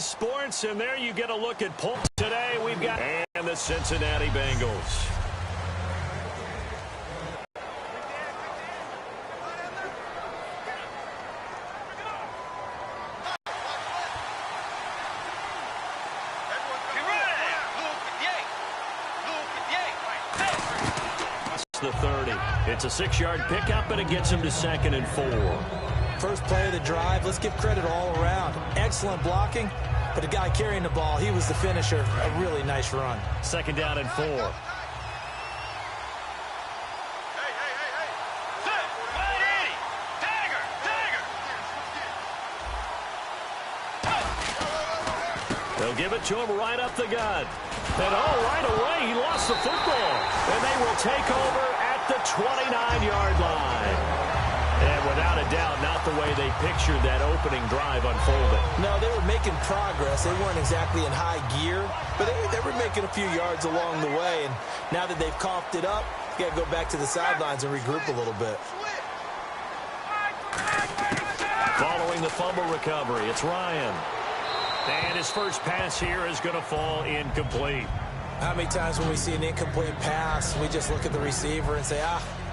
Sports, and there you get a look at polls today. We've got and the Cincinnati Bengals. The 30. It's a 6-yard pickup, and it gets him to 2nd and 4. First play of the drive. Let's give credit all around. Excellent blocking, but the guy carrying the ball, he was the finisher. A really nice run. 2nd down and 4. They'll give it to him right up the gut. And right away, he lost the football. And they will take over at the 29-yard line. And without a doubt, not the way they pictured that opening drive unfolding. No, they were making progress. They weren't exactly in high gear, but they were making a few yards along the way. And now that they've coughed it up, you got to go back to the sidelines and regroup a little bit. Following the fumble recovery, it's Ryan. And his first pass here is going to fall incomplete. How many times when we see an incomplete pass, we just look at the receiver and say,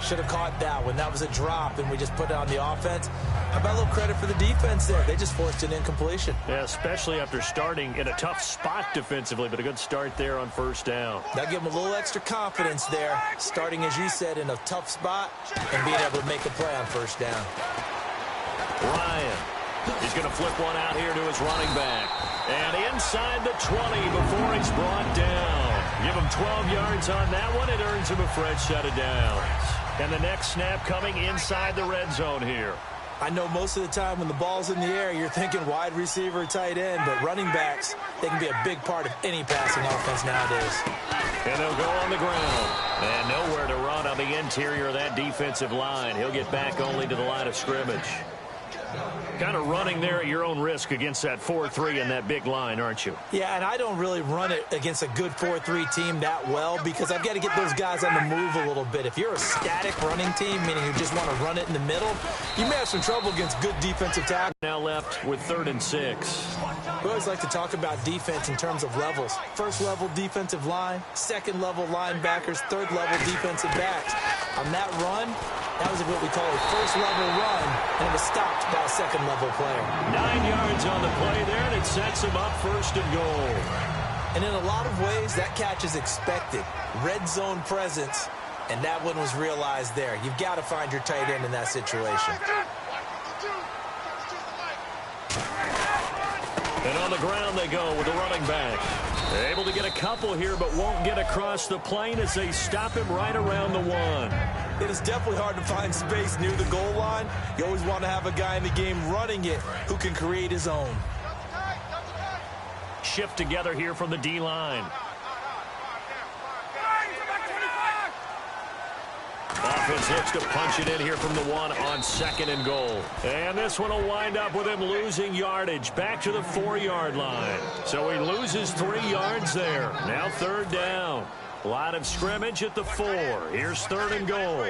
should have caught that one. That was a drop, and we just put it on the offense. How about a little credit for the defense there? They just forced an incompletion. Yeah, especially after starting in a tough spot defensively, but a good start there on first down. That'll give them a little extra confidence there, starting, as you said, in a tough spot and being able to make a play on first down. Ryan. He's going to flip one out here to his running back. And inside the 20 before he's brought down. Give him 12 yards on that one. It earns him a fresh set of downs. And the next snap coming inside the red zone here. I know most of the time when the ball's in the air, you're thinking wide receiver, tight end, but running backs, they can be a big part of any passing offense nowadays. And they'll go on the ground. And nowhere to run on the interior of that defensive line. He'll get back only to the line of scrimmage. Kind of running there at your own risk against that 4-3 and that big line, aren't you? Yeah, and I don't really run it against a good 4-3 team that well because I've got to get those guys on the move a little bit. If you're a static running team, meaning you just want to run it in the middle, you may have some trouble against good defensive tackle. Now left with 3rd and 6. We always like to talk about defense in terms of levels. First level defensive line, second level linebackers, third level defensive backs. On that run, that was what we call a first level run, and it was stopped by a second level player. 9 yards on the play there, and it sets him up 1st and goal. And in a lot of ways, that catch is expected. Red zone presence, and that one was realized there. You've got to find your tight end in that situation. And on the ground they go with the running back. They're able to get a couple here, but won't get across the plane as they stop him right around the 1. It is definitely hard to find space near the goal line. You always want to have a guy in the game running it who can create his own. Shift together here from the D-line. Offense looks to punch it in here from the 1 on 2nd and goal. And this one will wind up with him losing yardage back to the 4-yard line. So he loses 3 yards there. Now 3rd down. Line of scrimmage at the 4. Here's 3rd and goal.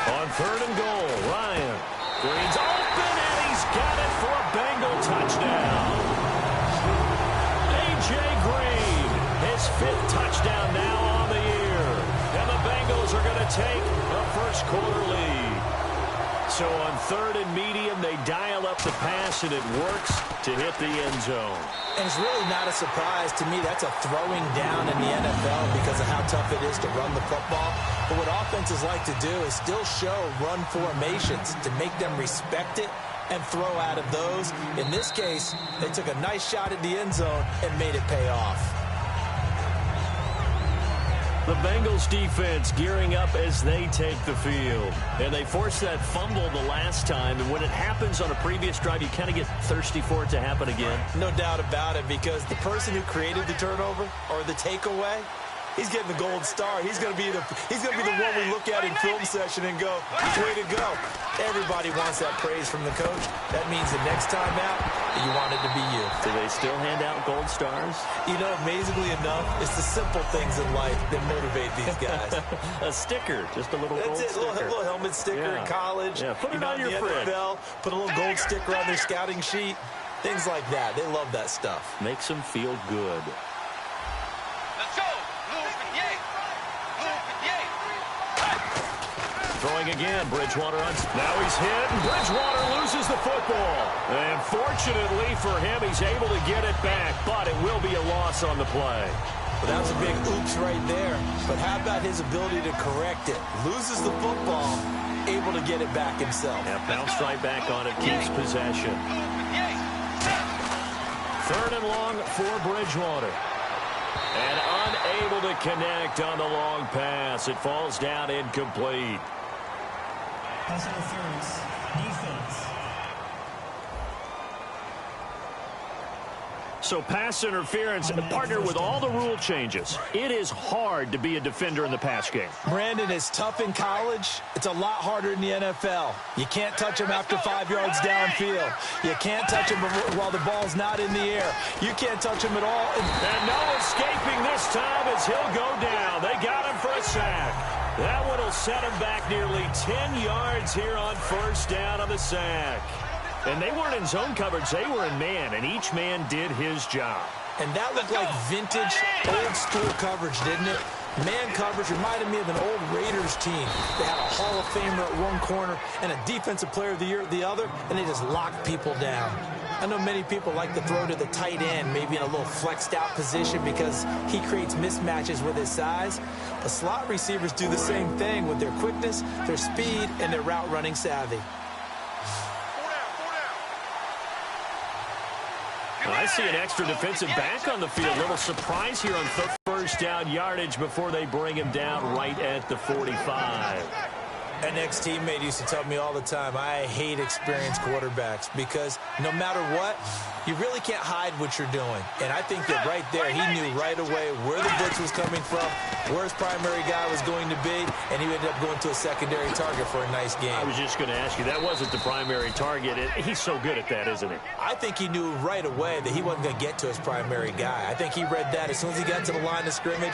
On 3rd and goal, Ryan. Green's open, and he's got it for a Bengal touchdown. A.J. Green, his 5th touchdown now on the year. And the Bengals are going to take a first-quarter lead. So on 3rd and medium, they dial up the pass, and it works to hit the end zone. And it's really not a surprise to me. That's a throwing down in the NFL because of how tough it is to run the football. But what offenses like to do is still show run formations to make them respect it and throw out of those. In this case, they took a nice shot at the end zone and made it pay off. The Bengals defense gearing up as they take the field. And they forced that fumble the last time. And when it happens on a previous drive, you kind of get thirsty for it to happen again. No doubt about it, because the person who created the turnover or the takeaway, he's getting the gold star. He's going to be the one we look at in film session and go, way to go. Everybody wants that praise from the coach. That means the next time out, you want it to be you. Do they still hand out gold stars? You know, amazingly enough, it's the simple things in life that motivate these guys. A sticker, just a little gold sticker. A little helmet sticker in college. Yeah, put it on your fridge. NFL, put a little gold sticker on their scouting sheet. Things like that. They love that stuff. Makes them feel good. Let's go. Throwing again, Bridgewater on. Now he's hit, and Bridgewater loses the football. And fortunately for him, he's able to get it back, but it will be a loss on the play. Well, that was a big oops right there. But how about his ability to correct it? Loses the football, able to get it back himself. Yeah, bounced right back on it, keeps possession. 3rd and long for Bridgewater. And unable to connect on the long pass. It falls down incomplete. Pass interference, defense. So pass interference, partner with all the rule changes. It is hard to be a defender in the pass game. Brandon, it's tough in college. It's a lot harder in the NFL. You can't touch him after 5 yards downfield. You can't touch him while the ball's not in the air. You can't touch him at all. And no escaping this time as he'll go down. They got him for a sack. That one will set him back nearly 10 yards here on 1st down on the sack. And they weren't in zone coverage. They were in man, and each man did his job. And that looked like vintage, old-school coverage, didn't it? Man coverage reminded me of an old Raiders team. They had a Hall of Famer at one corner and a Defensive Player of the Year at the other, and they just locked people down. I know many people like to throw to the tight end, maybe in a little flexed-out position because he creates mismatches with his size. But slot receivers do the same thing with their quickness, their speed, and their route-running savvy. I see an extra defensive back on the field. Little surprise here on 1st down yardage before they bring him down right at the 45. An ex-teammate used to tell me all the time, I hate experienced quarterbacks because no matter what, you really can't hide what you're doing. And I think that right there, he knew right away where the blitz was coming from, where his primary guy was going to be, and he ended up going to a secondary target for a nice game. I was just going to ask you, that wasn't the primary target. He's so good at that, isn't he? I think he knew right away that he wasn't going to get to his primary guy. I think he read that as soon as he got to the line of scrimmage,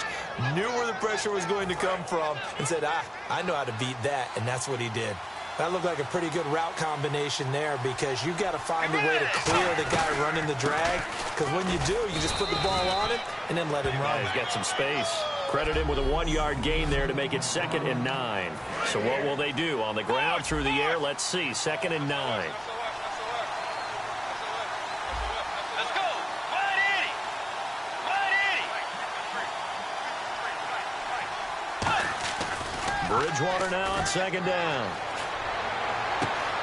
knew where the pressure was going to come from, and said, I know how to beat that. And that's what he did. That looked like a pretty good route combination there because you got to find a way to clear the guy running the drag. Because when you do, you just put the ball on it and then let him run. He's got some space. Credit him with a 1-yard gain there to make it 2nd and 9. So what will they do? On the ground, through the air, let's see. 2nd and 9. Let's go. Bridgewater now on 2nd down.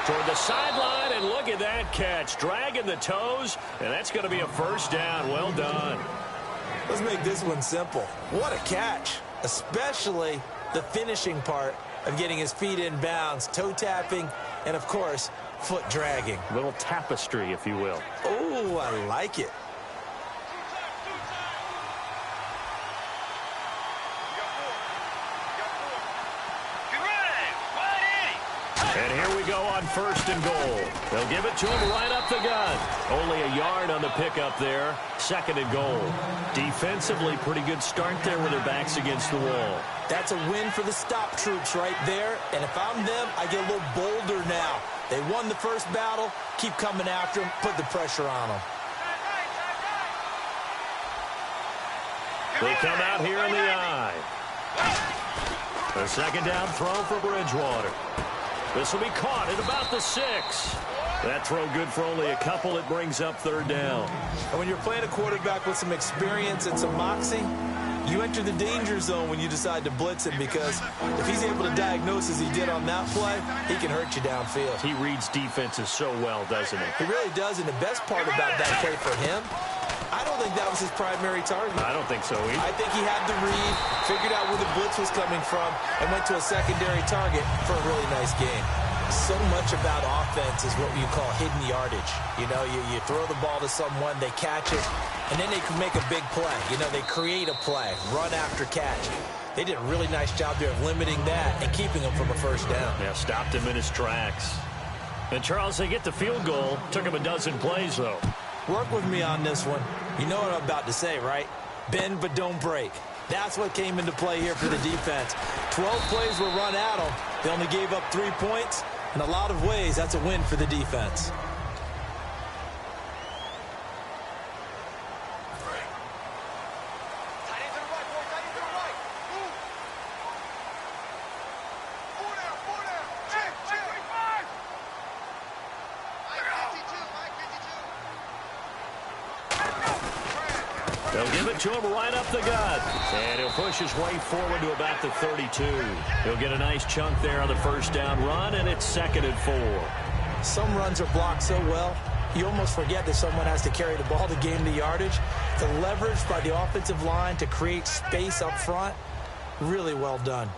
Toward the sideline, and look at that catch. Dragging the toes, and that's going to be a 1st down. Well done. Let's make this one simple. What a catch, especially the finishing part of getting his feet in bounds, toe tapping, and, of course, foot dragging. A little tapestry, if you will. Oh, I like it. And here we go on 1st and goal. They'll give it to him right up the gut. Only a yard on the pickup there. 2nd and goal. Defensively, pretty good start there with their backs against the wall. That's a win for the stop troops right there. And if I'm them, I get a little bolder now. They won the first battle. Keep coming after them. Put the pressure on them. They come out here in the eye. A 2nd down throw for Bridgewater. This will be caught at about the 6. That throw good for only a couple. It brings up 3rd down. And when you're playing a quarterback with some experience and some moxie, you enter the danger zone when you decide to blitz him because if he's able to diagnose as he did on that play, he can hurt you downfield. He reads defenses so well, doesn't he? He really does, and the best part about that play for him, I don't think that was his primary target. I don't think so either. I think he had the read, figured out where the blitz was coming from, and went to a secondary target for a really nice game. So much about offense is what you call hidden yardage. You know, you throw the ball to someone, they catch it, and then they can make a big play. You know, they create a play, run after catch. They did a really nice job there of limiting that and keeping him from a 1st down. Yeah, stopped him in his tracks. And, Charles, they get the field goal. Took him a dozen plays, though. Work with me on this one. You know what I'm about to say, right? Bend but don't break. That's what came into play here for the defense. 12 plays were run at them. They only gave up 3 points. In a lot of ways, that's a win for the defense. They'll give it to him right up the gut. And he'll push his way forward to about the 32. He'll get a nice chunk there on the first down run, and it's 2nd and 4. Some runs are blocked so well, you almost forget that someone has to carry the ball to gain the yardage. The leverage by the offensive line to create space up front, really well done.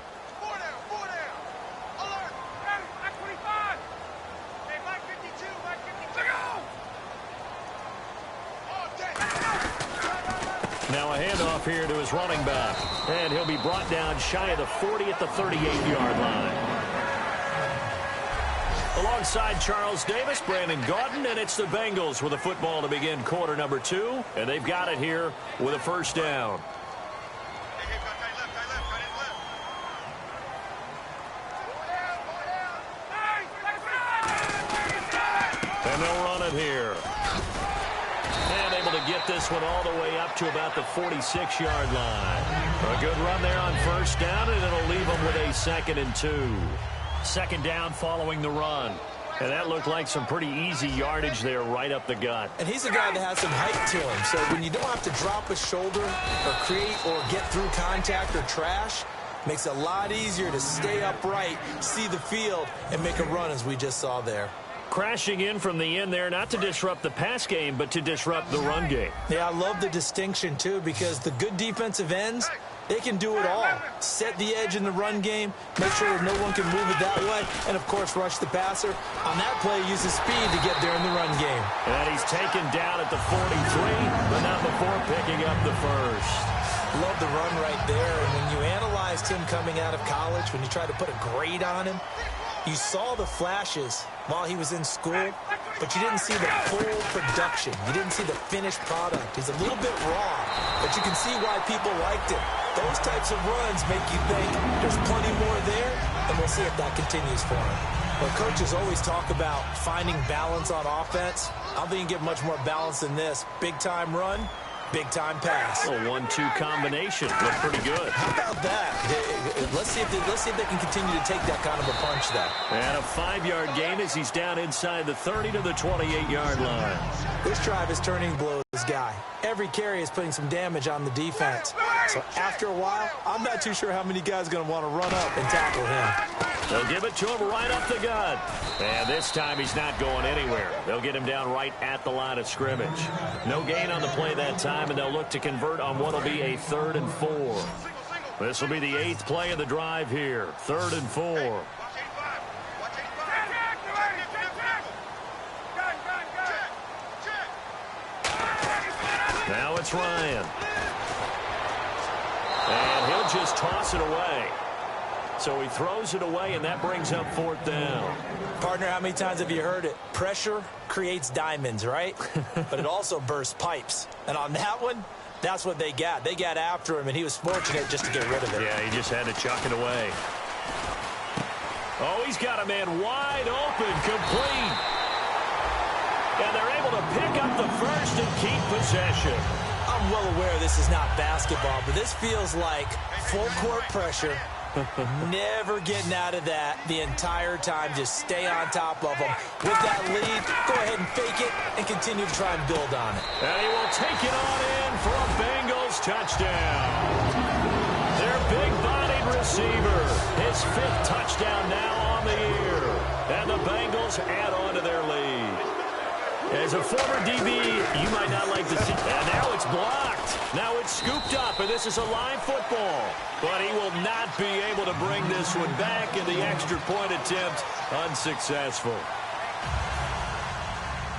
Now a handoff here to his running back. And he'll be brought down shy of the 40 at the 38-yard line. Alongside Charles Davis, Brandon Gaudin, and it's the Bengals with the football to begin quarter number 2. And they've got it here with a first down. And they'll run it here. And able to get this one all the way up to about the 46-yard line. A good run there on first down, and it'll leave them with a 2nd and 2. Second down following the run. And that looked like some pretty easy yardage there right up the gut. And he's a guy that has some height to him. So when you don't have to drop a shoulder or create or get through contact or trash, makes it a lot easier to stay upright, see the field, and make a run as we just saw there. Crashing in from the end there, not to disrupt the pass game, but to disrupt the run game. Yeah, I love the distinction, too, because the good defensive ends, they can do it all. Set the edge in the run game, make sure that no one can move it that way, and, of course, rush the passer. On that play, use his speed to get there in the run game. And he's taken down at the 43, but not before picking up the first. Love the run right there, and when you analyzed him coming out of college, when you tried to put a grade on him, you saw the flashes while he was in school, but you didn't see the full production. You didn't see the finished product. He's a little bit raw, but you can see why people liked him. Those types of runs make you think there's plenty more there, and we'll see if that continues for him. Well, coaches always talk about finding balance on offense. I don't think you can get much more balance than this. Big-time run, big-time pass. A 1-2 combination. Looked pretty good. How about that? Let's see if they can continue to take that kind of a punch, though. And a 5-yard gain as he's down inside the 30 to the 28-yard line. This drive is turning blows, guy. Every carry is putting some damage on the defense. So after a while, I'm not too sure how many guys are going to want to run up and tackle him. They'll give it to him right up the gut. And this time he's not going anywhere. They'll get him down right at the line of scrimmage. No gain on the play that time, and they'll look to convert on what will be a 3rd and 4. This will be the 8th play of the drive here. 3rd and 4. Now it's Ryan. And he'll just toss it away. So he throws it away, and that brings up 4th down. Partner, how many times have you heard it? Pressure creates diamonds, right? But it also bursts pipes. And on that one, that's what they got. They got after him, and he was fortunate just to get rid of it. Yeah, he just had to chuck it away. Oh, he's got a man wide open, complete. And they're able to pick up the first and keep possession. I'm well aware this is not basketball, but this feels like full court pressure. Never getting out of that the entire time. Just stay on top of them. With that lead, go ahead and fake it and continue to try and build on it. And he will take it on in for a Bengals touchdown. Their big-bodied receiver. His 5th touchdown now on the year. And the Bengals add on to their lead. As a former DB, you might not like to see. And now it's blocked. Now it's scooped up, and this is a live football. But he will not be able to bring this one back, and the extra point attempt unsuccessful.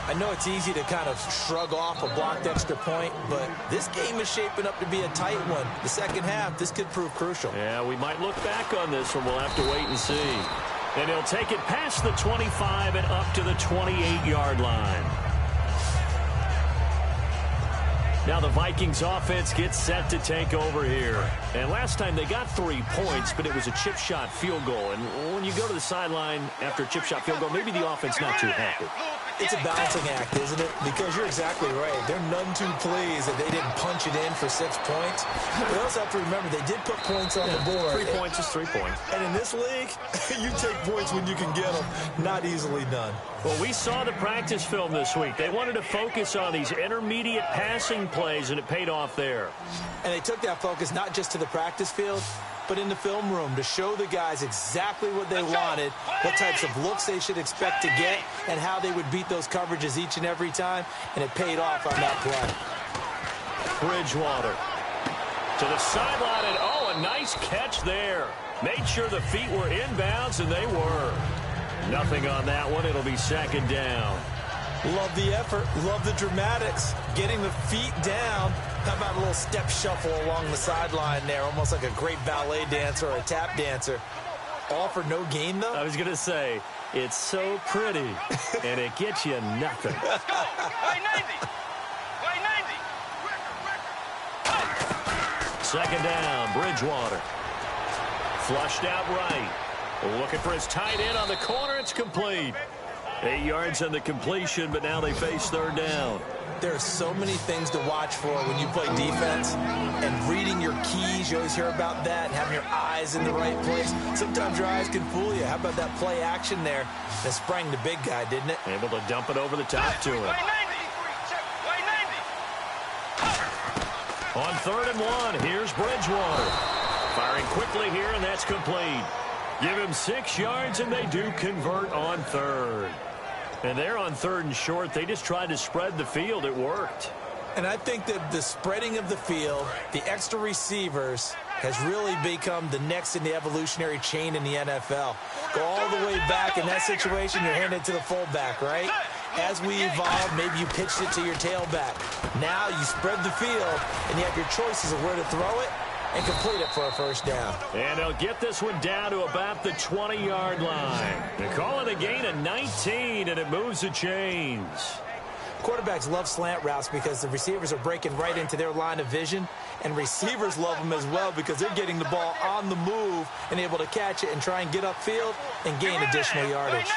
I know it's easy to kind of shrug off a blocked extra point, but this game is shaping up to be a tight one. The second half, this could prove crucial. Yeah, we might look back on this one. We'll have to wait and see. And he'll take it past the 25 and up to the 28-yard line. Now the Vikings offense gets set to take over here. And last time they got 3 points, but it was a chip shot field goal. And when you go to the sideline after a chip shot field goal, maybe the offense not too happy. It's a balancing act, isn't it? Because you're exactly right. They're none too pleased that they didn't punch it in for 6 points. We also have to remember they did put points on the board. 3 points is 3 points. And in this league, you take points when you can get them. Not easily done. Well, we saw the practice film this week. They wanted to focus on these intermediate passing plays, and it paid off there. And they took that focus not just to the practice field, but in the film room to show the guys exactly what they wanted, what types of looks they should expect to get, and how they would beat those coverages each and every time, and it paid off on that play. Bridgewater to the sideline, and oh, a nice catch there. Made sure the feet were inbounds, and they were. Nothing on that one. It'll be second down. Love the effort. Love the dramatics. Getting the feet down. How about a little step shuffle along the sideline there? Almost like a great ballet dancer or a tap dancer. All for no gain, though? I was going to say, it's so pretty, and it gets you nothing. Let's go. Way 90. Way 90. Second down, Bridgewater. Flushed out right. Looking for his tight end on the corner. It's complete. 8 yards on the completion, but now they face third down. There are so many things to watch for when you play defense. And reading your keys, you always hear about that, and having your eyes in the right place. Sometimes your eyes can fool you. How about that play action there? That sprang the big guy, didn't it? Able to dump it over the top to him. Way 90. Way 90. On 3rd and 1, here's Bridgewater. Firing quickly here, and that's complete. Give him 6 yards, and they do convert on 3rd. And they're on 3rd and short. They just tried to spread the field. It worked. And I think that the spreading of the field, the extra receivers, has really become the next in the evolutionary chain in the NFL. Go all the way back. In that situation, you're handing it to the fullback, right? As we evolve, maybe you pitched it to your tailback. Now you spread the field, and you have your choices of where to throw it and complete it for a first down. And they'll get this one down to about the 20-yard line. They call it a gain of 19, and it moves the chains. Quarterbacks love slant routes because the receivers are breaking right into their line of vision, and receivers love them as well because they're getting the ball on the move and able to catch it and try and get upfield and gain additional yardage.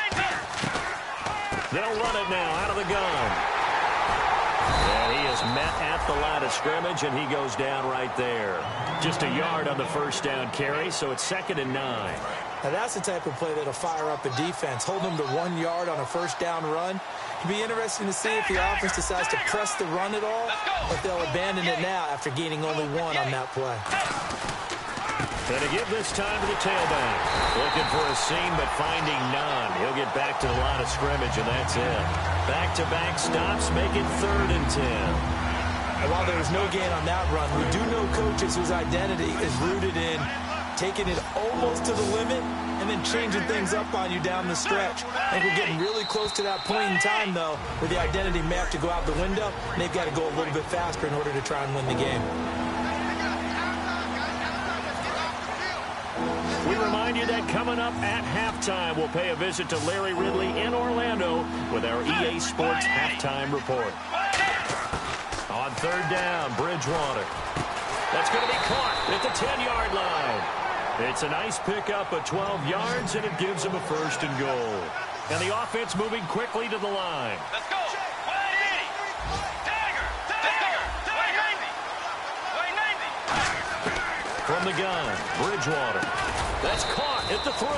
They'll run it now out of the gun. And he is met at the line of scrimmage, and he goes down right there. Just a yard on the first down carry, so it's 2nd and 9. Now that's the type of play that'll fire up a defense. Hold them to 1 yard on a first down run. It'll be interesting to see if the offense decides to press the run at all, or if they'll abandon it now after gaining only 1 on that play. And to give this time to the tailback. Looking for a seam, but finding none. He'll get back to the line of scrimmage, and that's it. Back-to-back stops make it 3rd and 10. And while there was no gain on that run, we do know coaches whose identity is rooted in taking it almost to the limit and then changing things up on you down the stretch. I think we're getting really close to that point in time, though, where the identity may have to go out the window, and they've got to go a little bit faster in order to try and win the game. We remind you that coming up at halftime, we'll pay a visit to Larry Ridley in Orlando with our EA Sports Halftime Report. On 3rd down, Bridgewater. That's going to be caught at the 10-yard line. It's a nice pickup of 12 yards, and it gives them a 1st and goal. And the offense moving quickly to the line. Let's go. Way 80. Dagger. Dagger. Way 90. Way 90. From the gun, Bridgewater. That's caught at the 3.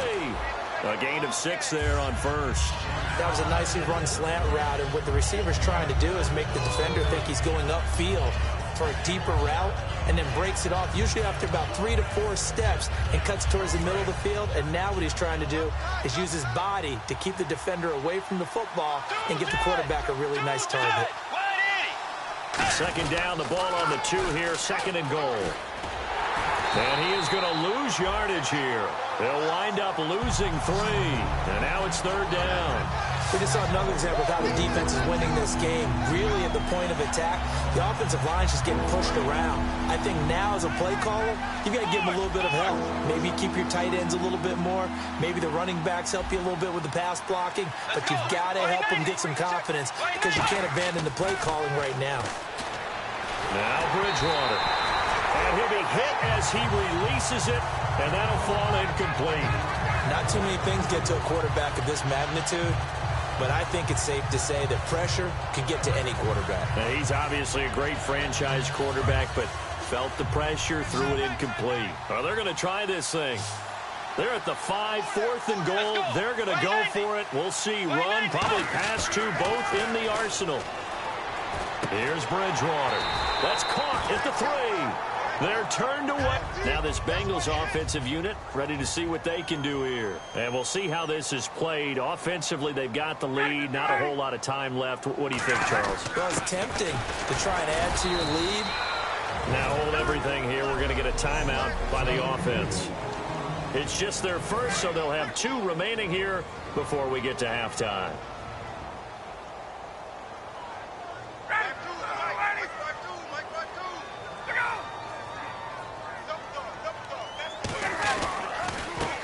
A gain of 6 there on 1st. That was a nicely run slant route, and what the receiver's trying to do is make the defender think he's going upfield for a deeper route, and then breaks it off, usually after about 3 to 4 steps, and cuts towards the middle of the field. And now what he's trying to do is use his body to keep the defender away from the football and give the quarterback a really nice target. 2nd down, the ball on the 2 here, 2nd and goal. And he is going to lose yardage here. They'll wind up losing 3. And now it's 3rd down. We just saw another example of how the defense is winning this game. Really at the point of attack, the offensive line is just getting pushed around. I think now as a play caller, you've got to give them a little bit of help. Maybe keep your tight ends a little bit more. Maybe the running backs help you a little bit with the pass blocking. But you've got to help them get some confidence because you can't abandon the play calling right now. Now Bridgewater. And he'll be hit as he releases it, and that'll fall incomplete. Not too many things get to a quarterback of this magnitude, but I think it's safe to say that pressure can get to any quarterback. Now, he's obviously a great franchise quarterback, but felt the pressure, threw it incomplete. Well, they're going to try this thing. They're at the 5, 4th and goal. They're going to go for it. We'll see. Run, probably pass to both in the arsenal. Here's Bridgewater. That's caught at the 3. They're turned away. Now this Bengals offensive unit ready to see what they can do here. And we'll see how this is played. Offensively, they've got the lead. Not a whole lot of time left. What do you think, Charles? Well, it's tempting to try and add to your lead. Now hold everything here. We're going to get a timeout by the offense. It's just their first, so they'll have 2 remaining here before we get to halftime.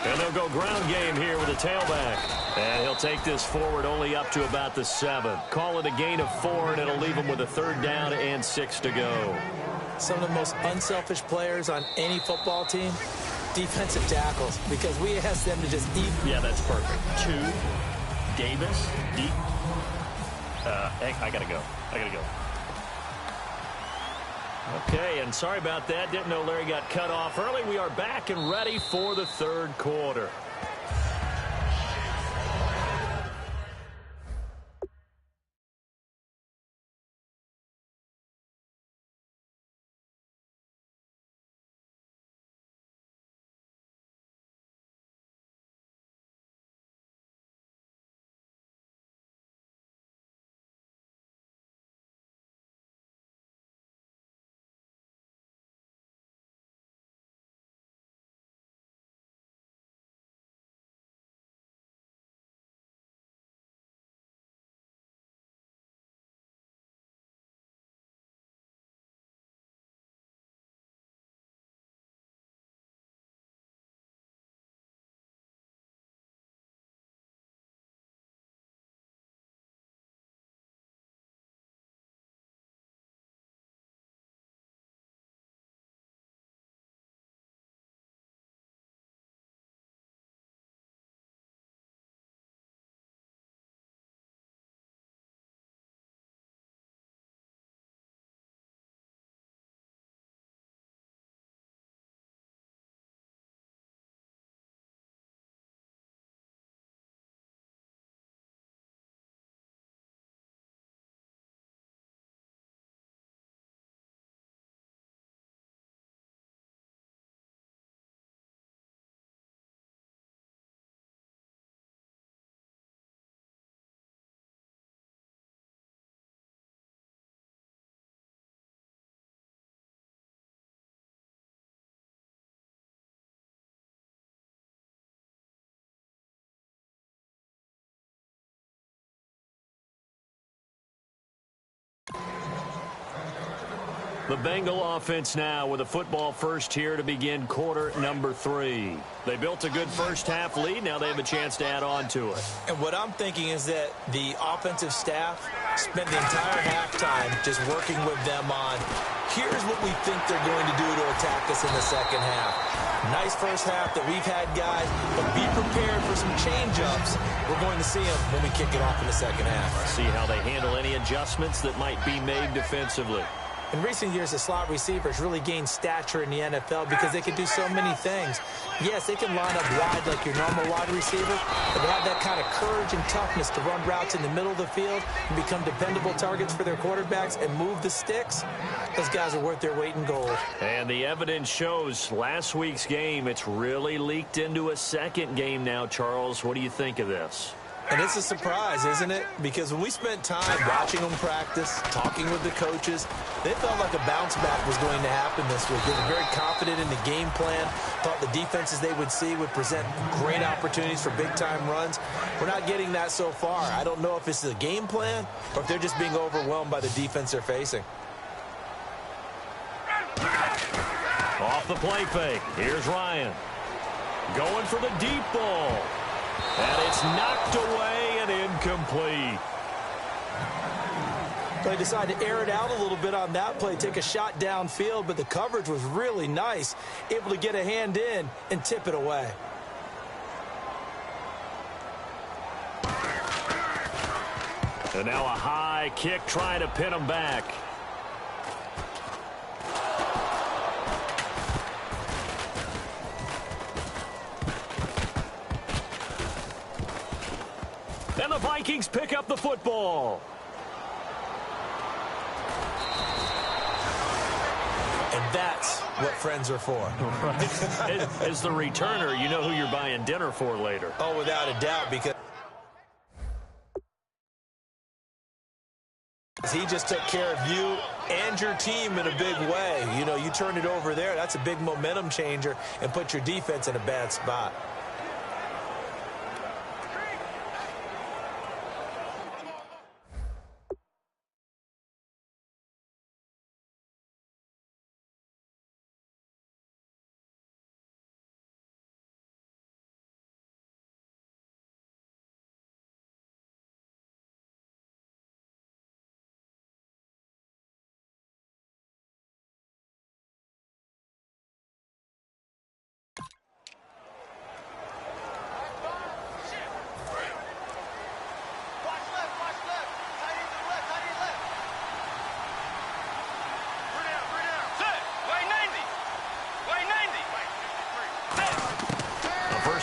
And they'll go ground game here with a tailback. And he'll take this forward only up to about the 7. Call it a gain of 4, and it'll leave him with a 3rd down and 6 to go. Some of the most unselfish players on any football team, defensive tackles, because we ask them to just eat. Yeah, that's perfect. 2, Davis, deep. Hey, I got to go. Okay, and sorry about that. Didn't know Larry got cut off early. We are back and ready for the 3rd quarter. The Bengal offense now with a football first here to begin quarter number 3. They built a good first half lead. Now they have a chance to add on to it. And what I'm thinking is that the offensive staff spent the entire halftime just working with them on, here's what we think they're going to do to attack us in the second half. Nice first half that we've had, guys, but be prepared for some change-ups. We're going to see them when we kick it off in the second half. See how they handle any adjustments that might be made defensively. In recent years, the slot receivers really gained stature in the NFL because they can do so many things. Yes, they can line up wide like your normal wide receiver, but they have that kind of courage and toughness to run routes in the middle of the field and become dependable targets for their quarterbacks and move the sticks. Those guys are worth their weight in gold. And the evidence shows last week's game, it's really leaked into a second game now, Charles. What do you think of this? And it's a surprise, isn't it? Because when we spent time watching them practice, talking with the coaches, they felt like a bounce back was going to happen this week. They were very confident in the game plan, thought the defenses they would see would present great opportunities for big-time runs. We're not getting that so far. I don't know if it's the game plan or if they're just being overwhelmed by the defense they're facing. Off the play fake. Here's Ryan. Going for the deep ball. And it's knocked away and incomplete. They decided to air it out a little bit on that play, take a shot downfield, but the coverage was really nice, able to get a hand in and tip it away. And now a high kick trying to pin him back. And the Vikings pick up the football. And that's what friends are for. Right. As the returner, you know who you're buying dinner for later. Oh, without a doubt, because he just took care of you and your team in a big way. You know, you turn it over there, that's a big momentum changer and put your defense in a bad spot.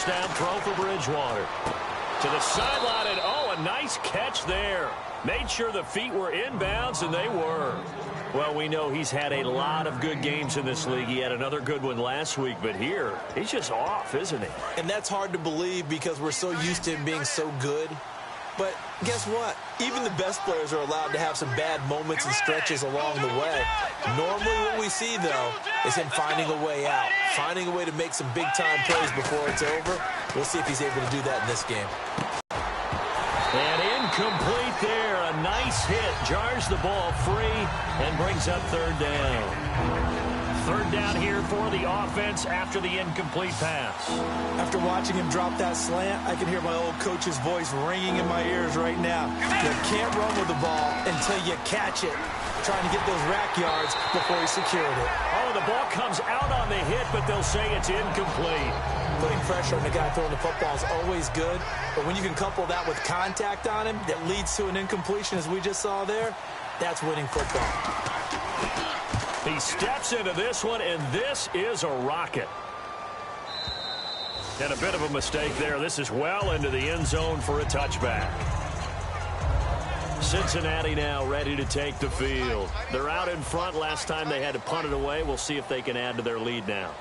Down throw for Bridgewater. To the sideline, and oh, a nice catch there. Made sure the feet were inbounds, and they were. Well, we know he's had a lot of good games in this league. He had another good one last week, but here, he's just off, isn't he? And that's hard to believe because we're so used to him being so good. But guess what? Even the best players are allowed to have some bad moments and stretches along the way. Normally what we see, though, is him finding a way out, finding a way to make some big-time plays before it's over. We'll see if he's able to do that in this game. And incomplete there. A nice hit. Jars the ball free and brings up third down. Third down here for the offense after the incomplete pass. After watching him drop that slant, I can hear my old coach's voice ringing in my ears right now. You can't run with the ball until you catch it. Trying to get those rack yards before he secured it. Oh, the ball comes out on the hit, but they'll say it's incomplete. Putting pressure on the guy throwing the football is always good, but when you can couple that with contact on him that leads to an incompletion, as we just saw there, that's winning football. He steps into this one, and this is a rocket. And a bit of a mistake there. This is well into the end zone for a touchback. Cincinnati now ready to take the field. They're out in front. Last time they had to punt it away. We'll see if they can add to their lead now.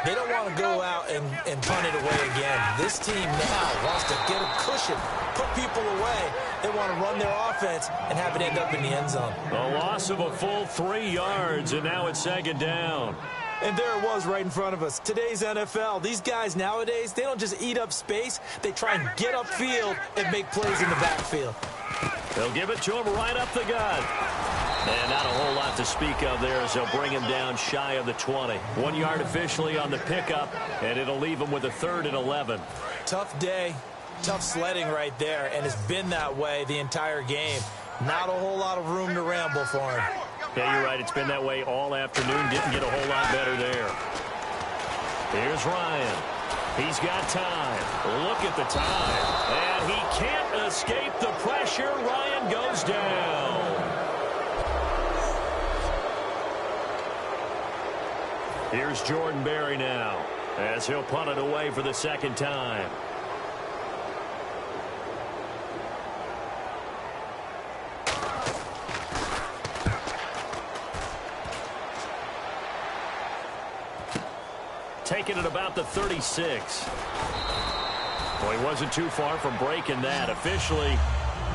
They don't want to go out and punt it away again. This team now wants to get a cushion, put people away. They want to run their offense and have it end up in the end zone. A loss of a full 3 yards, and now it's second down. And there it was right in front of us. Today's NFL, these guys nowadays, they don't just eat up space. They try and get upfield and make plays in the backfield. They'll give it to him right up the gut. And not a whole lot to speak of there as they'll bring him down shy of the 20. 1 yard officially on the pickup, and it'll leave him with a 3rd and 11. Tough day, tough sledding right there, and it's been that way the entire game. Not a whole lot of room to ramble for him. Yeah, you're right. It's been that way all afternoon. Didn't get a whole lot better there. Here's Ryan. He's got time. Look at the time. And he can't escape the pressure. Ryan goes down. Here's Jordan Berry now as he'll punt it away for the second time. Taking it about the 36. Well, he wasn't too far from breaking that. Officially,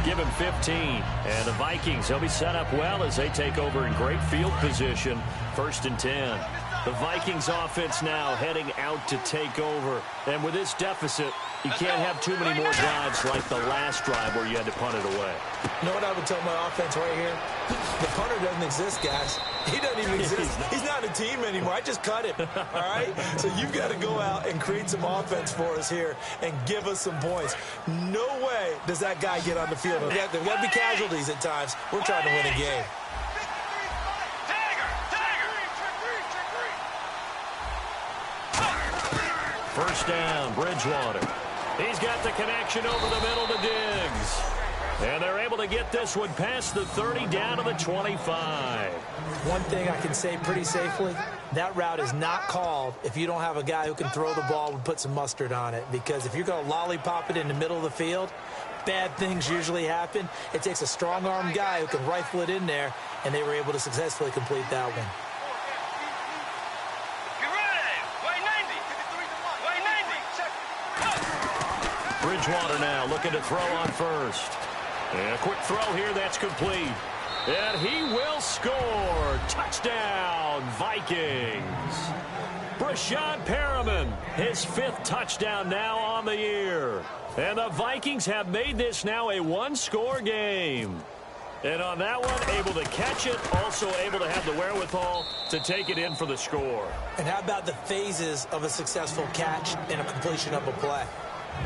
give him 15. And the Vikings, they'll be set up well as they take over in great field position. 1st and 10. The Vikings offense now heading out to take over. And with this deficit, you can't have too many more drives like the last drive where you had to punt it away. You know what I would tell my offense right here? The punter doesn't exist, guys. He doesn't even exist. He's not a team anymore. I just cut him, all right? So you've got to go out and create some offense for us here and give us some points. No way does that guy get on the field. There's got to be casualties at times. We're trying to win a game. First down, Bridgewater. He's got the connection over the middle to Diggs. And they're able to get this one past the 30 down to the 25. One thing I can say pretty safely, that route is not called if you don't have a guy who can throw the ball and put some mustard on it. Because if you're going to lollipop it in the middle of the field, bad things usually happen. It takes a strong-arm guy who can rifle it in there, and they were able to successfully complete that one. Bridgewater now looking to throw on first. And a quick throw here, that's complete. And he will score. Touchdown, Vikings. Breshad Perriman, his 5th touchdown now on the year. And the Vikings have made this now a one-score game. And on that one, able to catch it, also able to have the wherewithal to take it in for the score. And how about the phases of a successful catch and a completion of a play?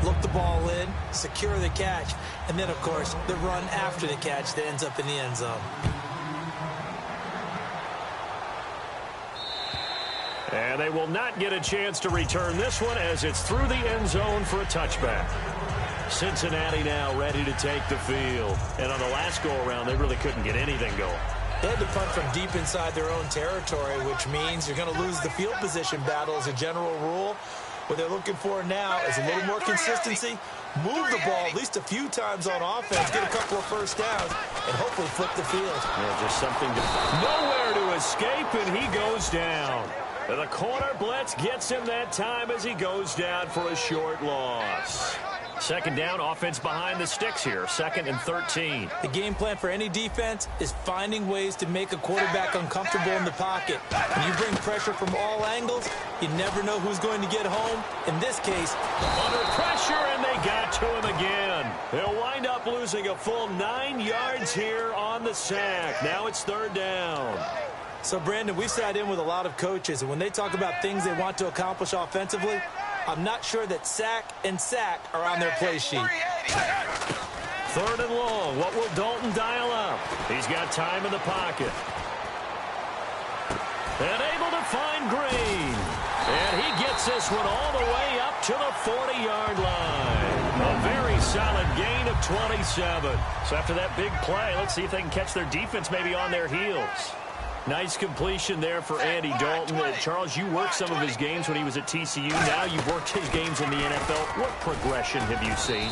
Look the ball in, secure the catch, and then, of course, the run after the catch that ends up in the end zone. And they will not get a chance to return this one as it's through the end zone for a touchback. Cincinnati now ready to take the field. And on the last go-around, they really couldn't get anything going. They had to punt from deep inside their own territory, which means you're going to lose the field position battle as a general rule. What they're looking for now is a little more consistency, move the ball at least a few times on offense, get a couple of first downs, and hopefully flip the field. Yeah, just something to... Nowhere to escape, and he goes down. And the corner blitz gets him that time as he goes down for a short loss. Second down, offense behind the sticks here. 2nd and 13. The game plan for any defense is finding ways to make a quarterback uncomfortable in the pocket. When you bring pressure from all angles, you never know who's going to get home. In this case, under pressure, and they got to him again. They'll wind up losing a full 9 yards here on the sack. Now it's 3rd down. So, Brandon, we've sat in with a lot of coaches, and when they talk about things they want to accomplish offensively, I'm not sure that sack and sack are on their play sheet. 3rd and long. What will Dalton dial up? He's got time in the pocket. And able to find Green. And he gets this one all the way up to the 40-yard line. A very solid gain of 27. So after that big play, let's see if they can catch their defense maybe on their heels. Nice completion there for Andy Dalton. Charles, you worked some of his games when he was at TCU. Now you've worked his games in the NFL. What progression have you seen?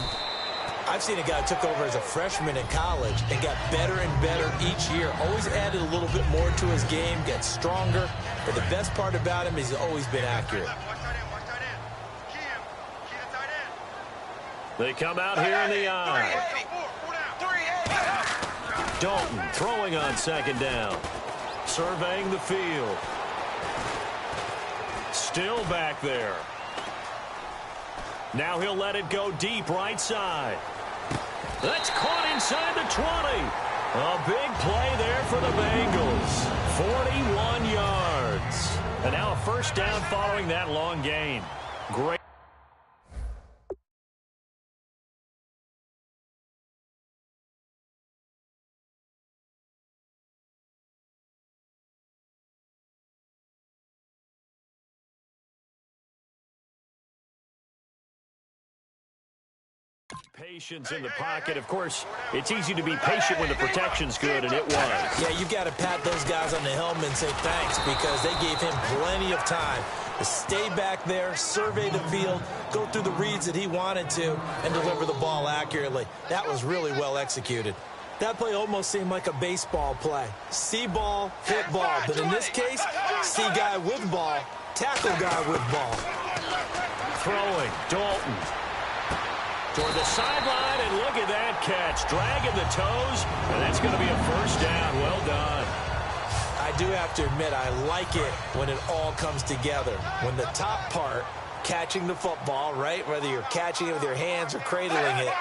I've seen a guy who took over as a freshman in college and got better and better each year. Always added a little bit more to his game, gets stronger. But the best part about him is he's always been accurate. They come out here in the eye. Dalton throwing on 2nd down. Surveying the field. Still back there. Now he'll let it go deep right side. That's caught inside the 20. A big play there for the Bengals. 41 yards. And now a first down following that long gain. Great. Patience in the pocket. Of course, it's easy to be patient when the protection's good, and it was. Yeah, you got to pat those guys on the helmet and say thanks because they gave him plenty of time to stay back there, survey the field, go through the reads that he wanted to, and deliver the ball accurately. That was really well executed. That play almost seemed like a baseball play. See ball, hit ball. But in this case, see guy with ball, tackle guy with ball. Throwing, Dalton. toward the sideline, and look at that catch. Dragging the toes, and that's going to be a first down. Well done. I do have to admit, I like it when it all comes together. When the top part, catching the football, right, whether you're catching it with your hands or cradling it,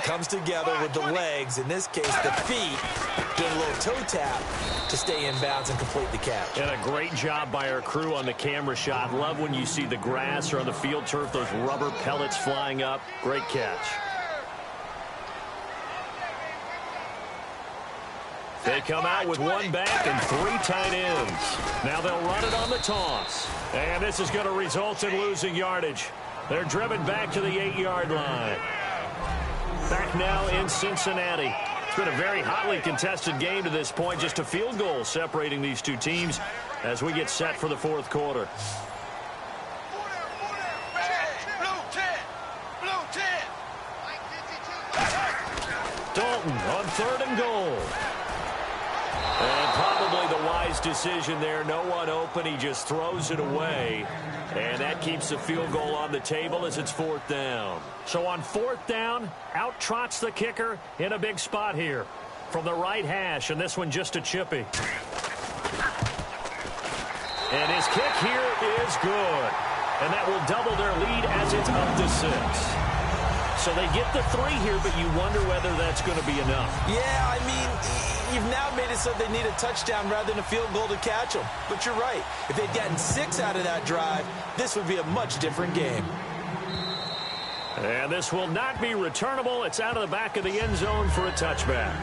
comes together with the legs, in this case the feet, doing a little toe tap to stay in bounds and complete the catch. And a great job by our crew on the camera shot. Love when you see the grass or on the field turf, those rubber pellets flying up. Great catch. They come out with one back and 3 tight ends. Now they'll run it on the toss. And this is going to result in losing yardage. They're driven back to the 8-yard line. Back now in Cincinnati. It's been a very hotly contested game to this point. Just a field goal separating these two teams as we get set for the fourth quarter. Dalton on 3rd and goal. And probably the wise decision there. No one open. He just throws it away. And that keeps the field goal on the table as it's 4th down. So on 4th down, out trots the kicker in a big spot here from the right hash. And this one just a chippy. And his kick here is good. And that will double their lead as it's up to 6. So they get the 3 here, but you wonder whether that's going to be enough. Yeah, I mean, you've now made it so they need a touchdown rather than a field goal to catch them. But you're right. If they'd gotten 6 out of that drive, this would be a much different game. And this will not be returnable. It's out of the back of the end zone for a touchback.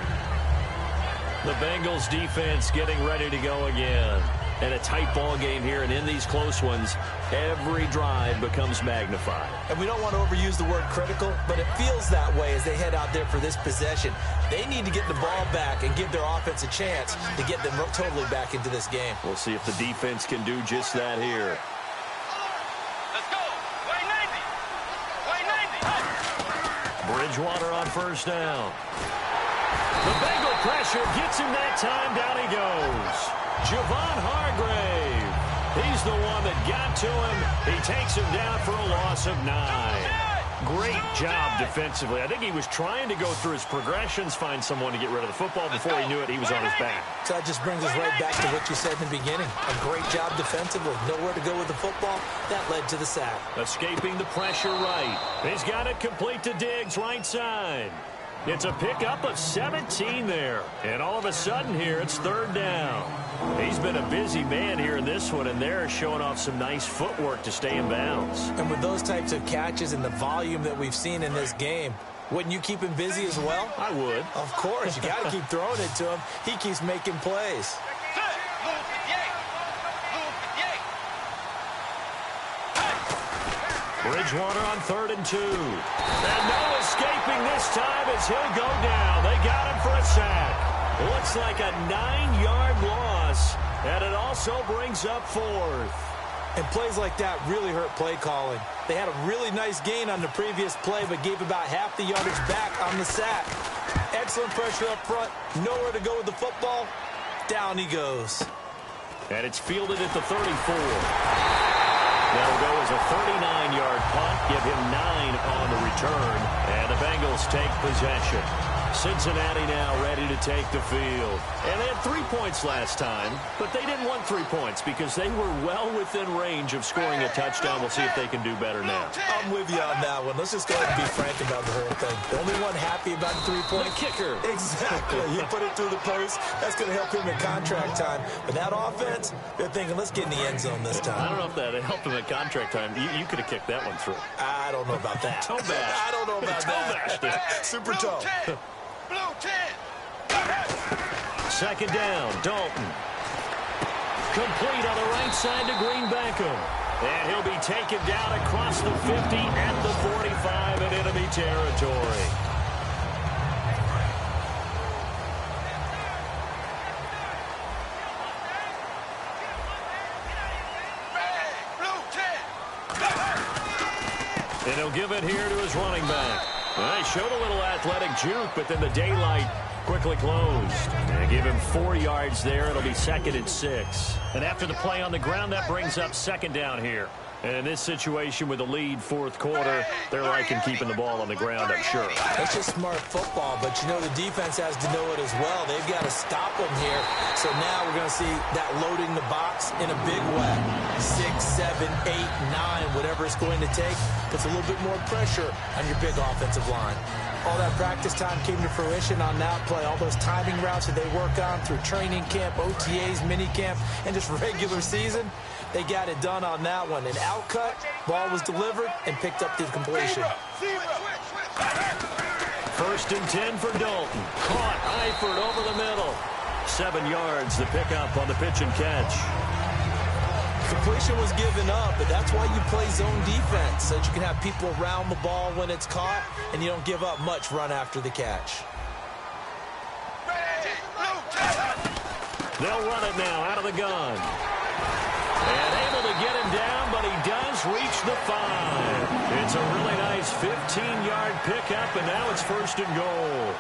The Bengals defense getting ready to go again. And a tight ball game here, and in these close ones, every drive becomes magnified. And we don't want to overuse the word critical, but it feels that way as they head out there for this possession. They need to get the ball back and give their offense a chance to get them totally back into this game. We'll see if the defense can do just that here. Let's go. Way 90. Bridgewater on 1st down. The Bengal pressure gets him that time. Down he goes. Javon Hargrave. He's the one that got to him. He takes him down for a loss of 9. Great job defensively. I think he was trying to go through his progressions, find someone to get rid of the football. Before he knew it, he was on his back. So that just brings us right back to what you said in the beginning. A great job defensively. Nowhere to go with the football. That led to the sack. Escaping the pressure right. He's got it complete to Diggs, right side. It's a pickup of 17 there. And all of a sudden here, it's 3rd down. He's been a busy man here in this one, and they're showing off some nice footwork to stay in bounds. And with those types of catches and the volume that we've seen in this game, wouldn't you keep him busy as well? I would. Of course. You got to keep throwing it to him. He keeps making plays. Bridgewater on 3rd and 2. And no escaping this time as he'll go down. They got him for a sack. Looks like a 9-yard loss. And it also brings up 4th. And plays like that really hurt play calling. They had a really nice gain on the previous play, but gave about half the yardage back on the sack. Excellent pressure up front. Nowhere to go with the football. Down he goes. And it's fielded at the 34. That'll go as a 39-yard punt. Give him 9 on the return. And the Bengals take possession. Cincinnati now ready to take the field. And they had 3 points last time, but they didn't want 3 points because they were well within range of scoring a touchdown. We'll see if they can do better now. I'm with you on that one. Let's just go ahead and be frank about the whole thing. The only one happy about the 3-point kicker. Exactly. You put it through the post. That's going to help him in contract time. But that offense, they're thinking, let's get in the end zone this time. I don't know if that helped him at contract time. You could have kicked that one through. I don't know about that. Toe bash. I don't know about that. Super toe. Blue 10. 2nd down, Dalton. Complete on the right side to Green Beckham. And he'll be taken down across the 50 at the 45 in enemy territory. And he'll give it here to his running back. Well, he showed a little athletic juke, but then the daylight quickly closed. And give him 4 yards there. It'll be 2nd and 6. And after the play on the ground, that brings up 2nd down here. And in this situation with the lead fourth quarter, they're liking keeping the ball on the ground, I'm sure. That's just smart football, but you know the defense has to know it as well. They've got to stop them here. So now we're going to see that loading the box in a big way. 6, 7, 8, 9, whatever it's going to take, puts a little bit more pressure on your big offensive line. All that practice time came to fruition on that play. All those timing routes that they work on through training camp, OTAs, mini camp, and just regular season, they got it done on that one. An out cut, ball was delivered, and picked up the completion. First and 10 for Dalton. Caught Eifert over the middle. 7 yards, the pickup on the pitch and catch. Completion was given up, but that's why you play zone defense, so that you can have people around the ball when it's caught, and you don't give up much run after the catch. They'll run it now out of the gun. And able to get him down, but he does reach the 5. It's a really nice 15-yard pickup, and now it's first and goal.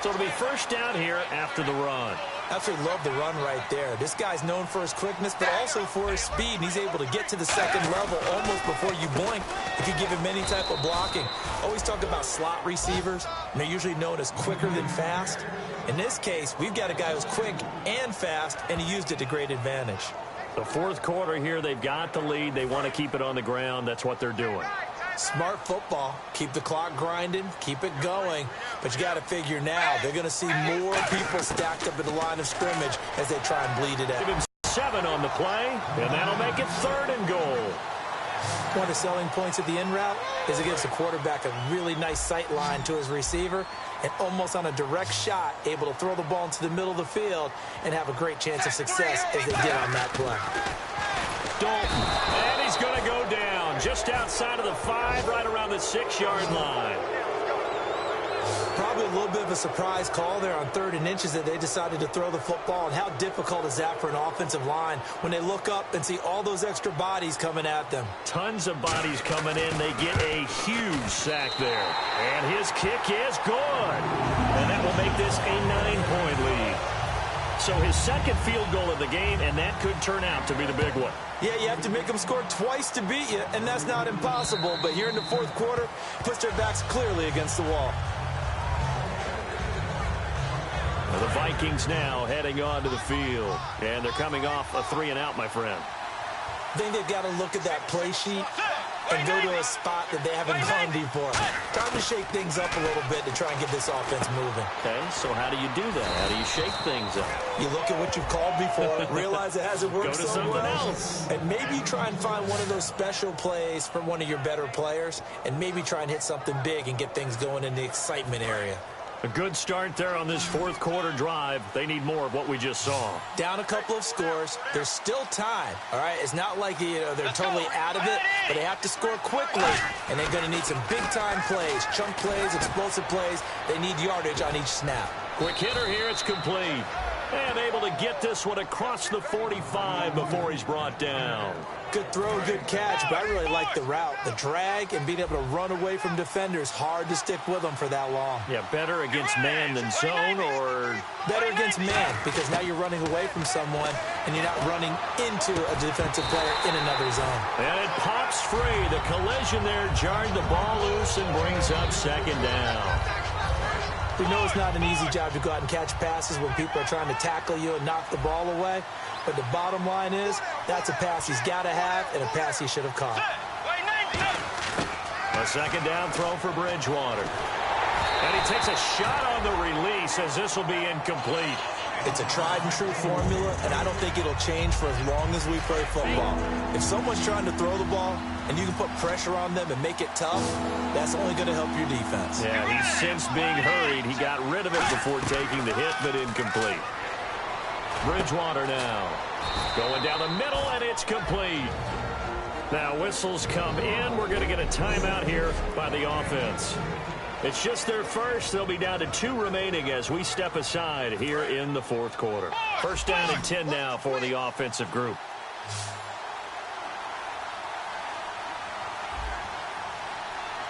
So it'll be first down here after the run. Absolutely love the run right there. This guy's known for his quickness, but also for his speed. And he's able to get to the second level almost before you blink if you give him any type of blocking. Always talk about slot receivers, and they're usually known as quicker than fast. In this case, we've got a guy who's quick and fast, and he used it to great advantage. The fourth quarter here, they've got the lead. They want to keep it on the ground. That's what they're doing. Smart football. Keep the clock grinding. Keep it going. But you got to figure now, they're going to see more people stacked up at the line of scrimmage as they try and bleed it out. Give him 7 on the play, and that'll make it third and goal. One of the selling points of the in route is it gives the quarterback a really nice sight line to his receiver and almost on a direct shot able to throw the ball into the middle of the field and have a great chance of success as they did on that play. Dalton, and he's going to go down just outside of the 5, right around the 6-yard line. Probably a little bit of a surprise call there on 3rd and inches that they decided to throw the football. And how difficult is that for an offensive line when they look up and see all those extra bodies coming at them? Tons of bodies coming in. They get a huge sack there. And his kick is good. And that will make this a 9-point lead. So his second field goal of the game, and that could turn out to be the big one. Yeah, you have to make them score twice to beat you, and that's not impossible. But here in the fourth quarter, puts their backs clearly against the wall. The Vikings now heading onto the field. And they're coming off a 3-and-out, my friend. I think they've got to look at that play sheet and go to a spot that they haven't gone before. Time to shake things up a little bit to try and get this offense moving. Okay, so how do you do that? How do you shake things up? You look at what you've called before, realize it hasn't worked Go to so something well, else. and maybe you try and find one of those special plays from one of your better players, and maybe try and hit something big and get things going in the excitement area. A good start there on this fourth quarter drive. They need more of what we just saw. Down a couple of scores. There's still time, all right? It's not like they're totally out of it, but they have to score quickly, and they're going to need some big-time plays, chunk plays, explosive plays. They need yardage on each snap. Quick hitter here. It's complete. And able to get this one across the 45 before he's brought down. Good throw, good catch, but I really like the route. The drag and being able to run away from defenders, hard to stick with them for that long. Yeah, better against man than zone, or better against man, because now you're running away from someone and you're not running into a defensive player in another zone. And it pops free. The collision there jarred the ball loose and brings up second down. We know it's not an easy job to go out and catch passes when people are trying to tackle you and knock the ball away. But the bottom line is, that's a pass he's got to have and a pass he should have caught. A second down throw for Bridgewater. And he takes a shot on the release as this will be incomplete. It's a tried and true formula, and I don't think it'll change for as long as we play football. If someone's trying to throw the ball and you can put pressure on them and make it tough, that's only going to help your defense. Yeah, he's since being hurried. He got rid of it before taking the hit, but incomplete. Bridgewater now going down the middle, and it's complete. Now whistles come in. We're going to get a timeout here by the offense. It's just their first. They'll be down to 2 remaining as we step aside here in the fourth quarter. First down and 10 now for the offensive group.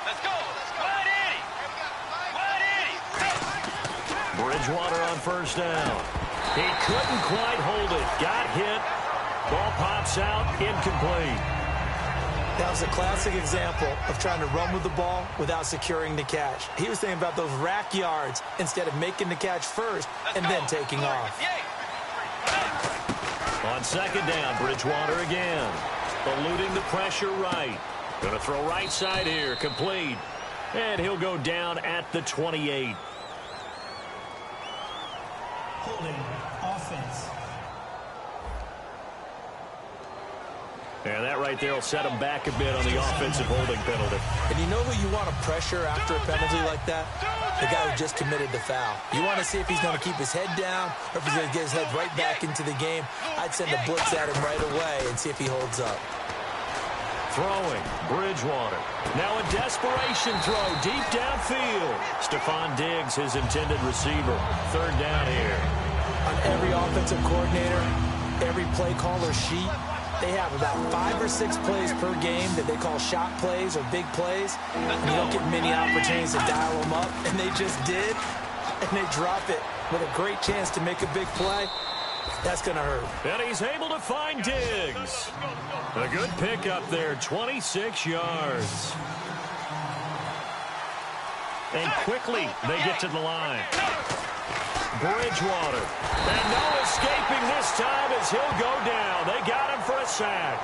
Let's go. Wide Eddie. Bridgewater on first down. He couldn't quite hold it. Got hit. Ball pops out. Incomplete. That was a classic example of trying to run with the ball without securing the catch. He was thinking about those rack yards instead of making the catch first and then taking off. On second down, Bridgewater again. Eluding the pressure right. Going to throw right side here. Complete. And he'll go down at the 28. Holding. Offense. And that right there will set him back a bit on the offensive holding penalty. And you know who you want to pressure after a penalty like that? The guy who just committed the foul. You want to see if he's going to keep his head down or if he's going to get his head right back into the game. I'd send a blitz at him right away and see if he holds up. Throwing, Bridgewater. Now a desperation throw deep downfield. Stephon Diggs, his intended receiver. Third down here. On every offensive coordinator, every play caller sheet, they have about 5 or 6 plays per game that they call shot plays or big plays. And you don't get many opportunities to dial them up, and they just did. And they drop it with a great chance to make a big play. That's going to hurt. And he's able to find Diggs. A good pickup there, 26 yards. And quickly they get to the line. Bridgewater. And no escaping this time as he'll go down. They got him for a sack.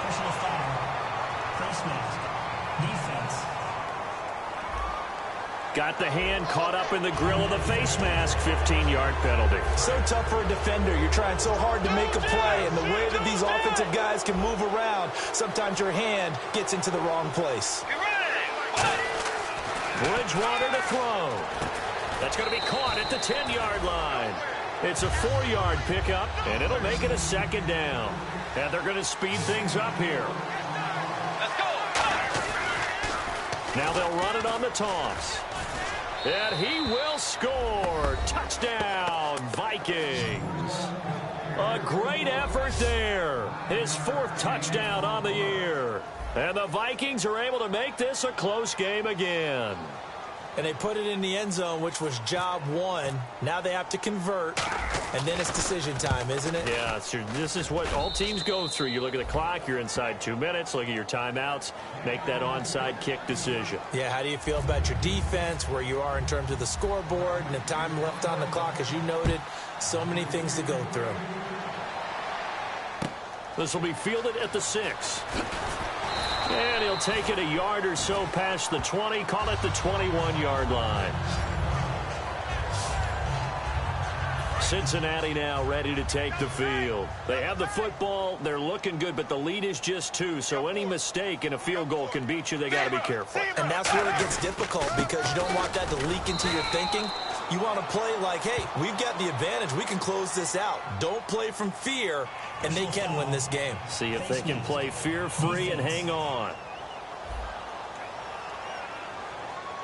Personal foul. Face mask. Defense. Got the hand caught up in the grill of the face mask. 15-yard penalty. So tough for a defender. You're trying so hard to make a play, and the way that these offensive guys can move around, sometimes your hand gets into the wrong place. Bridgewater to throw. That's going to be caught at the 10-yard line. It's a 4-yard pickup, and it'll make it a second down. And they're going to speed things up here. Let's go. Now they'll run it on the toss. And he will score. Touchdown, Vikings. A great effort there. His 4th touchdown on the year. And the Vikings are able to make this a close game again. And they put it in the end zone, which was job 1. Now they have to convert, and then it's decision time, isn't it? Yeah, this is what all teams go through. You look at the clock, you're inside 2 minutes, look at your timeouts, make that onside kick decision. Yeah, how do you feel about your defense, where you are in terms of the scoreboard, and the time left on the clock, as you noted, so many things to go through. This will be fielded at the 6. And he'll take it a yard or so past the 20, call it the 21-yard line. Cincinnati now ready to take the field. They have the football, they're looking good, but the lead is just 2, so any mistake in a field goal can beat you. They got to be careful. And that's where it gets difficult, because you don't want that to leak into your thinking. You want to play like, hey, we've got the advantage. We can close this out. Don't play from fear, and they can win this game. See if they can play fear-free and hang on.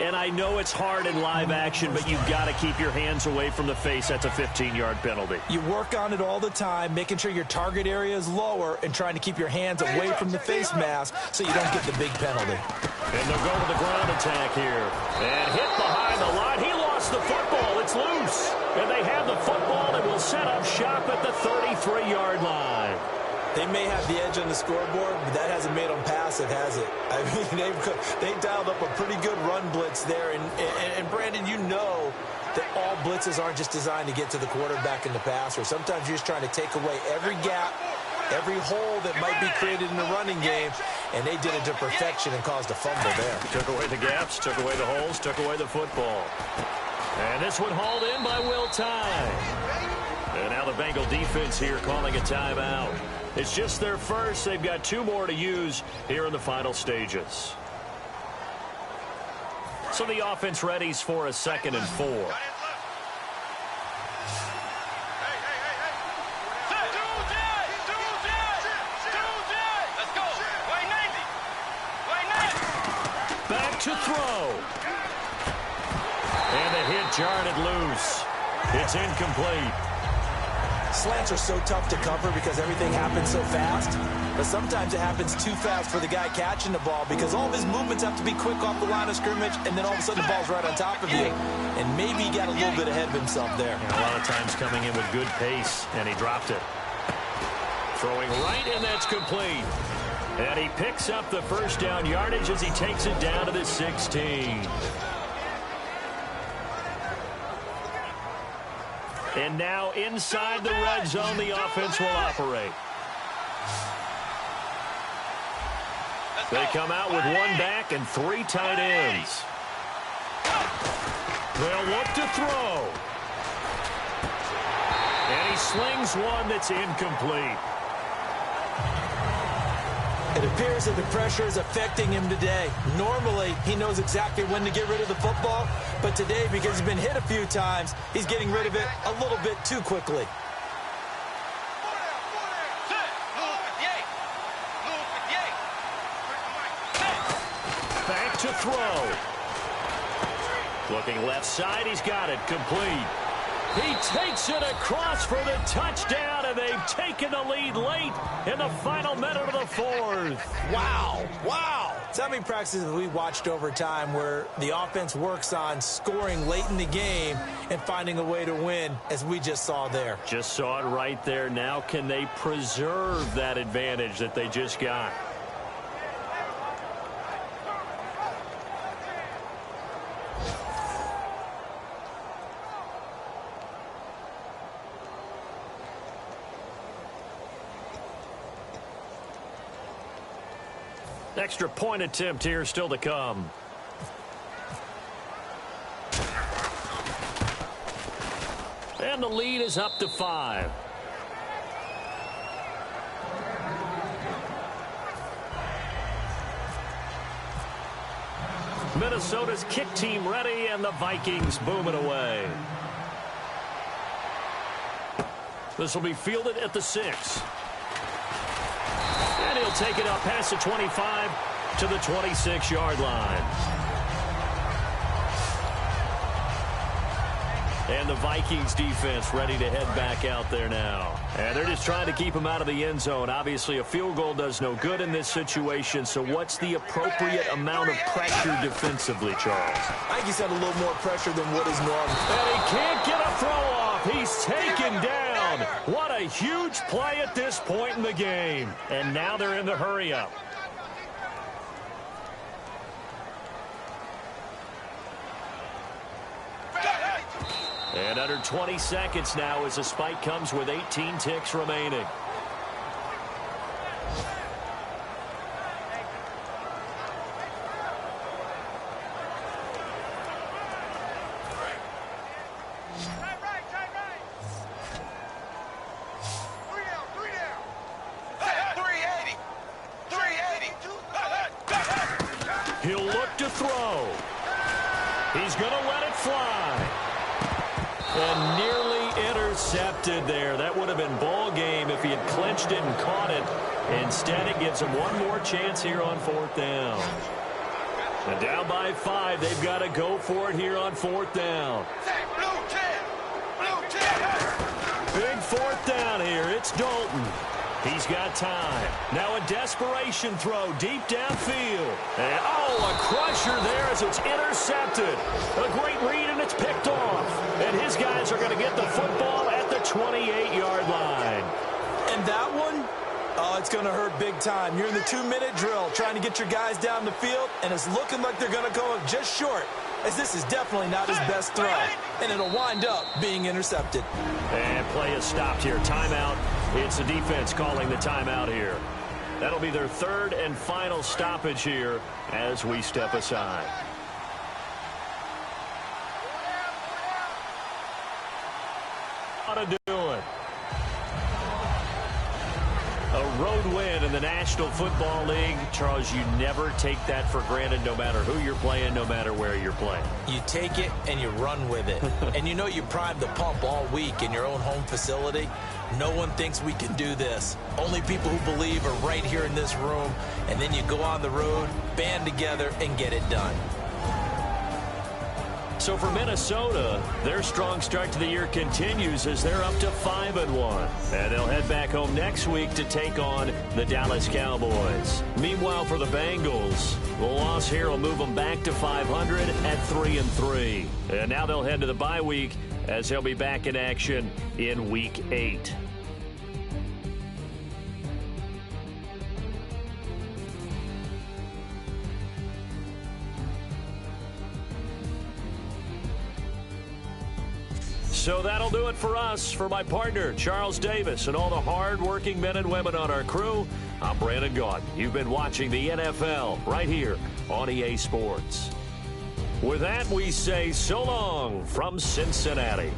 And I know it's hard in live action, but you've got to keep your hands away from the face. That's a 15-yard penalty. You work on it all the time, making sure your target area is lower and trying to keep your hands away from the face mask so you don't get the big penalty. And they'll go to the ground attack here. And hit behind the line. He lost the football. It's loose. And they have the football and will set up shop at the 33-yard line. They may have the edge on the scoreboard, but that hasn't made them passive, has it? I mean, they dialed up a pretty good run blitz there. And Brandon, you know that all blitzes aren't just designed to get to the quarterback and the passer. Sometimes you're just trying to take away every gap, every hole that might be created in the running game, and they did it to perfection and caused a fumble there. Took away the gaps, took away the holes, took away the football. And this one hauled in by Will Tye. And now the Bengal defense here calling a timeout. It's just their first. They've got 2 more to use here in the final stages. So the offense readies for a 2nd and 4. Back to throw. And the hit jarred it loose. It's incomplete. Slants are so tough to cover because everything happens so fast. But sometimes it happens too fast for the guy catching the ball because all of his movements have to be quick off the line of scrimmage, and then all of a sudden the ball's right on top of you. And maybe he got a little bit ahead of himself there. And a lot of times coming in with good pace, and he dropped it. Throwing right, and that's complete. And he picks up the first down yardage as he takes it down to the 16. And now inside the red zone, the offense will operate. They come out with one back and three tight ends. They'll look to throw. And he slings one that's incomplete. It appears that the pressure is affecting him today. Normally, he knows exactly when to get rid of the football, but today, because he's been hit a few times, he's getting rid of it a little bit too quickly. Back to throw. Looking left side, he's got it, complete. He takes it across for the touchdown, and they've taken the lead late in the final minute of the fourth. Wow, wow. So many practices we watched over time where the offense works on scoring late in the game and finding a way to win, as we just saw there. Just saw it right there. Now can they preserve that advantage that they just got? Extra point attempt here still to come. And the lead is up to 5. Minnesota's kick team ready, and the Vikings boom it away. This will be fielded at the 6. And he'll take it up past the 25 to the 26-yard line. And the Vikings defense ready to head back out there now. And they're just trying to keep him out of the end zone. Obviously, a field goal does no good in this situation. So what's the appropriate amount of pressure defensively, Charles? I think he's had a little more pressure than what is normal. And he can't get a throw off. He's taken down. What a huge play at this point in the game. And now they're in the hurry-up. And under 20 seconds now as the spike comes with 18 ticks remaining. He'll look to throw. He's going to let it fly. And nearly intercepted there. That would have been ball game if he had clinched it and caught it. Instead, it gives him one more chance here on 4th down. And down by 5, they've got to go for it here on 4th down. Big 4th down here. It's Dalton. He's got time. Now a desperation throw deep downfield. And, a crusher there as it's intercepted. A great read, and it's picked off. And his guys are going to get the football at the 28-yard line. And that one, it's going to hurt big time. You're in the 2-minute drill trying to get your guys down the field, and it's looking like they're going to go just short, as this is definitely not his best throw. And it'll wind up being intercepted. And play is stopped here. Timeout. It's the defense calling the timeout here. That'll be their 3rd and final stoppage here as we step aside. How to do it. A road win in the National Football League. Charles, you never take that for granted no matter who you're playing, no matter where you're playing. You take it and you run with it. And you know you primed the pump all week in your own home facility. No one thinks we can do this. Only people who believe are right here in this room. And then you go on the road, band together, and get it done. So for Minnesota, their strong start to the year continues as they're up to 5-1. And they'll head back home next week to take on the Dallas Cowboys. Meanwhile, for the Bengals, the loss here will move them back to 500 at 3-3. And now they'll head to the bye week as they'll be back in action in Week 8. So that'll do it for us. For my partner, Charles Davis, and all the hard-working men and women on our crew, I'm Brandon Gaudin. You've been watching the NFL right here on EA Sports. With that, we say so long from Cincinnati.